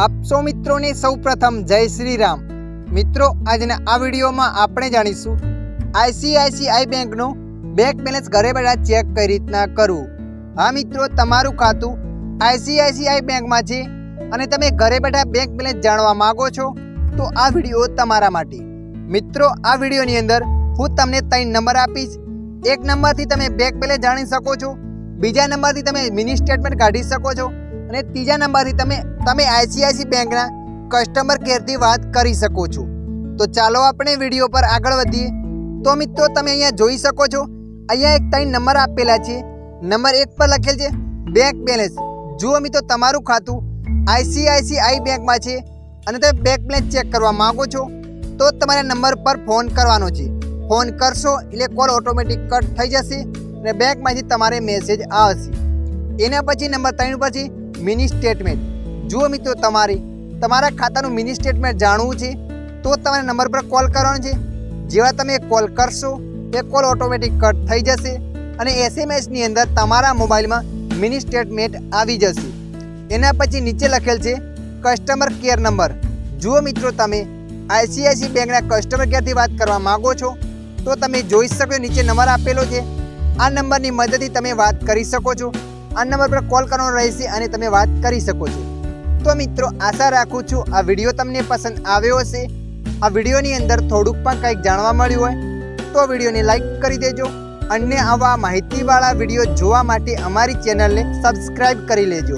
આપસો મિત્રોને સૌપ્રથમ જય શ્રી રામ। મિત્રો આજના આ વિડીયોમાં આપણે જાણીશું આઈસીઆઈસીઆઈ બેંકનો બેંક બેલેન્સ ઘરે બેઠા ચેક કઈ રીતના કરવું। હા મિત્રો, તમારું ખાતું આઈસીઆઈસીઆઈ બેંકમાં છે અને તમે ઘરે બેઠા બેંક બેલેન્સ જાણવા માંગો છો તો આ વિડીયો તમારા માટે। મિત્રો આ વિડીયોની અંદર હું તમને 3 નંબર આપીશ। એક નંબરથી તમે બેંક બેલેન્સ જાણી શકો છો, બીજા નંબરથી તમે મિની સ્ટેટમેન્ટ કાઢી શકો છો અને ત્રીજા નંબરથી તમે આઈસીઆઈસી બેંકના કસ્ટમર કેરથી વાત કરી શકો છો। તો ચાલો આપણે વિડીયો પર આગળ વધીએ। તો મિત્રો તમે અહીંયા જોઈ શકો છો, અહીંયા એક 3 નંબર આપેલા છે। નંબર 1 પર લખેલ છે બેંક બેલેન્સ। જુઓ મિત્રો, તમારું ખાતું આઈસીઆઈસીઆઈ બેંકમાં છે અને તમે બેંક બેલેન્સ ચેક કરવા માંગો છો તો તમારે નંબર પર ફોન કરવાનો છે। ફોન કરશો એટલે કોલ ઓટોમેટિક કટ થઈ જશે અને બેંકમાંથી તમારે મેસેજ આવશે। એના પછી નંબર 3 ઉપર છે મિની સ્ટેટમેન્ટ। જુઓ મિત્રો, તમારા ખાતાનું મિની સ્ટેટમેન્ટ જાણવું છે તો તમારે નંબર પર કોલ કરવાનો છે। જેવા તમે કોલ કરશો એ કોલ ઓટોમેટિક કટ થઈ જશે અને એસએમએસની અંદર તમારા મોબાઈલમાં મિની સ્ટેટમેન્ટ આવી જશે। એના પછી નીચે લખેલ છે કસ્ટમર કેર નંબર। જુઓ મિત્રો, તમે આઈસીઆઈસી બેંકના કસ્ટમર કેરથી વાત કરવા માગો છો તો તમે જોઈ શકો નીચે નંબર આપેલો છે। આ નંબરની મદદથી તમે વાત કરી શકો છો। આ નંબર પર કોલ કરવાનો રહેશે અને તમે વાત કરી શકો છો। તો મિત્રો, આશા રાખું છું આ વિડીયો તમને પસંદ આવ્યો હશે। આ વિડીયોની અંદર થોડુંક પણ કંઈક જાણવા મળ્યું હોય તો વિડીયોને લાઈક કરી દેજો અને આવા માહિતીવાળા વિડીયો જોવા માટે અમારી ચેનલને સબસ્ક્રાઈબ કરી લેજો।